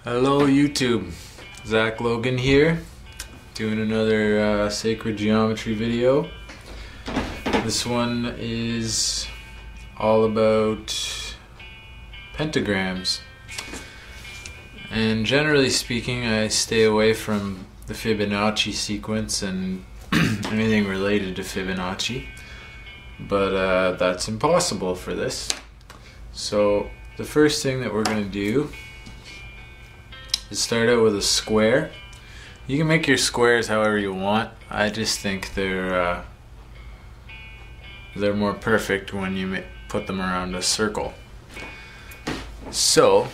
Hello YouTube, Zach Logan here, doing another sacred geometry video. This one is all about pentagrams, and generally speaking I stay away from the Fibonacci sequence and anything related to Fibonacci, but that's impossible for this. So the first thing that we're going to do is start out with a square. You can make your squares however you want. I just think they're more perfect when you put them around a circle. So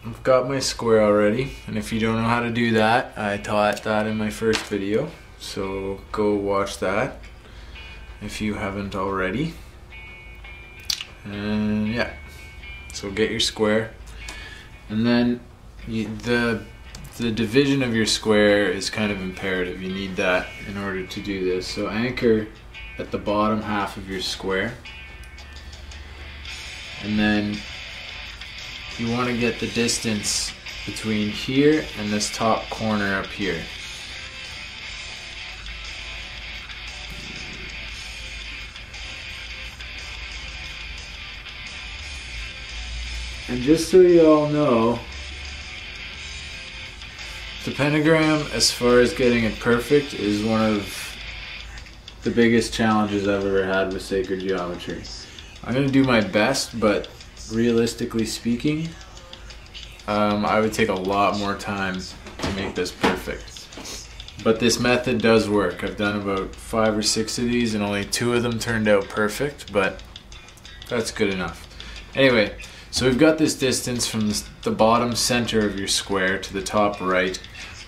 I've got my square already, and if you don't know how to do that, I taught that in my first video, so go watch that if you haven't already. And yeah, so get your square, and then the division of your square is kind of imperative. You need that in order to do this. So anchor at the bottom half of your square, and then you want to get the distance between here and this top corner up here. And just so you all know, the pentagram, as far as getting it perfect, is one of the biggest challenges I've ever had with sacred geometry. I'm going to do my best, but realistically speaking, I would take a lot more time to make this perfect. But this method does work. I've done about 5 or 6 of these and only 2 of them turned out perfect, but that's good enough. Anyway, so we've got this distance from the bottom center of your square to the top right,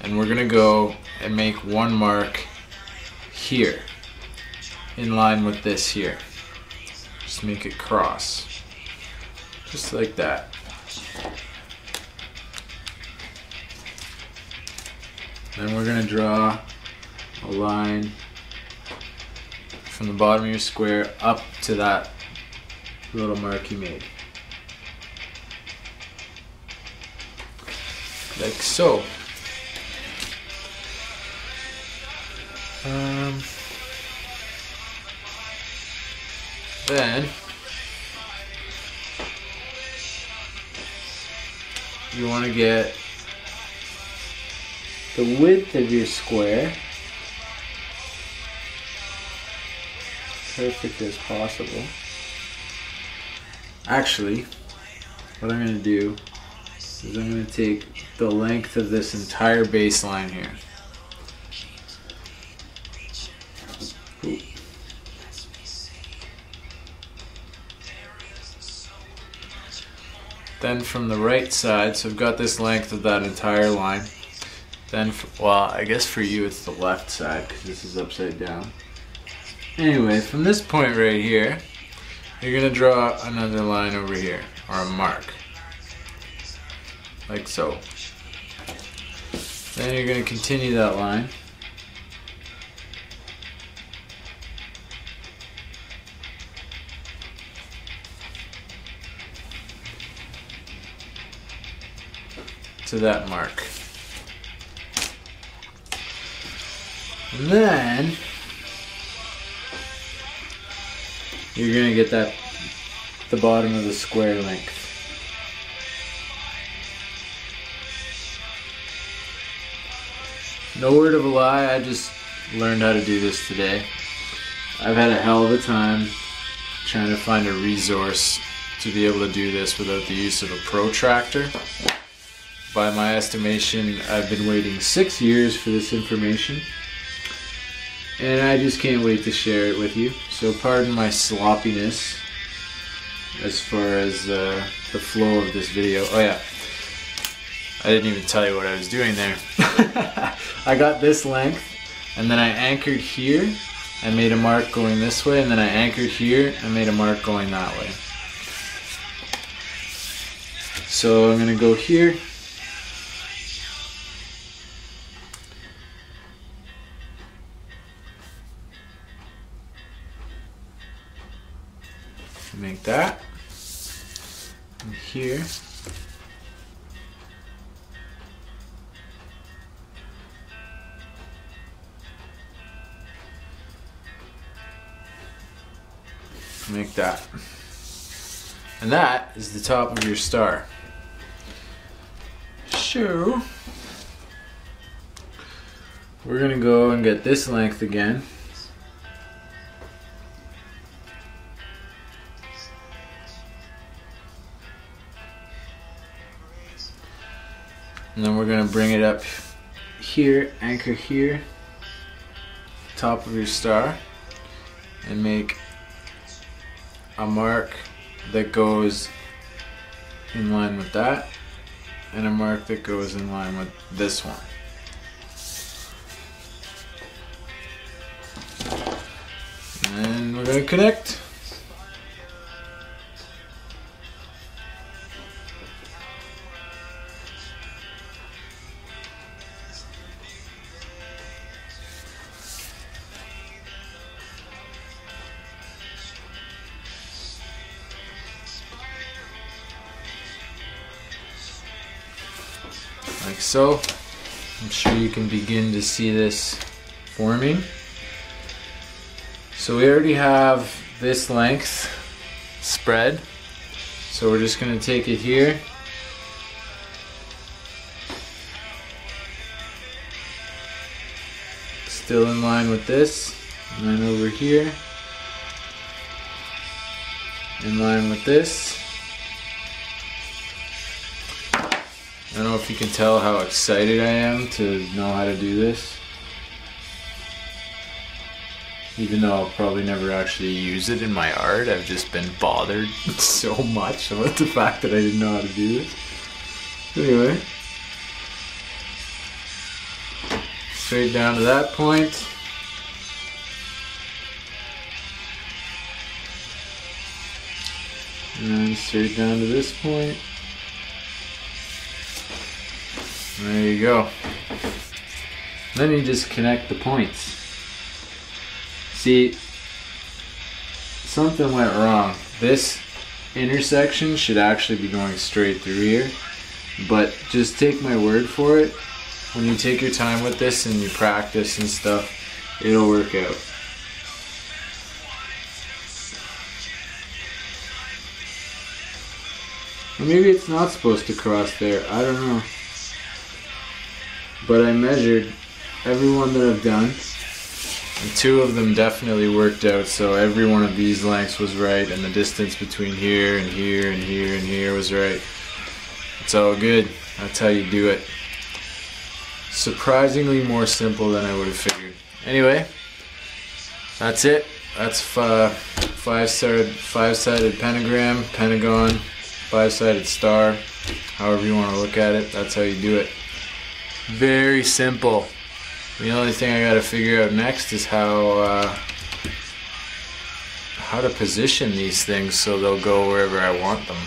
and we're gonna go and make one mark here in line with this here. Just make it cross, just like that. Then we're gonna draw a line from the bottom of your square up to that little mark you made, like so. Then you want to get the width of your square perfect as possible. Actually, what I'm going to do is I'm going to take the length of this entire baseline here. Ooh. Then from the right side, so I've got this length of that entire line. Then, well, I guess for you it's the left side because this is upside down. Anyway, from this point right here, you're going to draw another line over here, or a mark. Like so. Then you're going to continue that line. To that mark. And then you're going to get that the bottom of the square length. No word of a lie, I just learned how to do this today. I've had a hell of a time trying to find a resource to be able to do this without the use of a protractor. By my estimation, I've been waiting 6 years for this information, and I just can't wait to share it with you. So pardon my sloppiness as far as the flow of this video. Oh yeah, I didn't even tell you what I was doing there. I got this length, and then I anchored here and made a mark going this way, and then I anchored here and made a mark going that way. So I'm going to go here. Make that. And here make that. And that is the top of your star. So we're gonna go and get this length again. And then we're gonna bring it up here, anchor here, top of your star, and make a mark that goes in line with that, and a mark that goes in line with this one. And we're gonna connect. Like so. I'm sure you can begin to see this forming. So we already have this length spread. So we're just going to take it here. Still in line with this. And then over here. In line with this. I don't know if you can tell how excited I am to know how to do this. Even though I'll probably never actually use it in my art, I've just been bothered so much about the fact that I didn't know how to do this. Anyway, straight down to that point. And then straight down to this point. There you go. Then you just connect the points. See, something went wrong. This intersection should actually be going straight through here, but just take my word for it. When you take your time with this and you practice and stuff, it'll work out. Or maybe it's not supposed to cross there, I don't know. But I measured every one that I've done, and 2 of them definitely worked out, so every one of these lengths was right, and the distance between here and here and here and here was right. It's all good. That's how you do it. Surprisingly more simple than I would have figured. Anyway, that's it. That's five-sided pentagram, Pentagon, 5-sided star, however you want to look at it. That's how you do it. Very simple. The only thing I gotta figure out next is how to position these things so they'll go wherever I want them.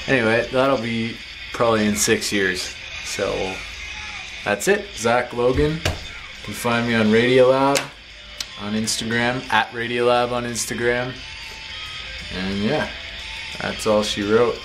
Anyway, that'll be probably in 6 years. So that's it. Zach Logan. You can find me on Radiolab on Instagram, @Radiolab on Instagram. And yeah, that's all she wrote.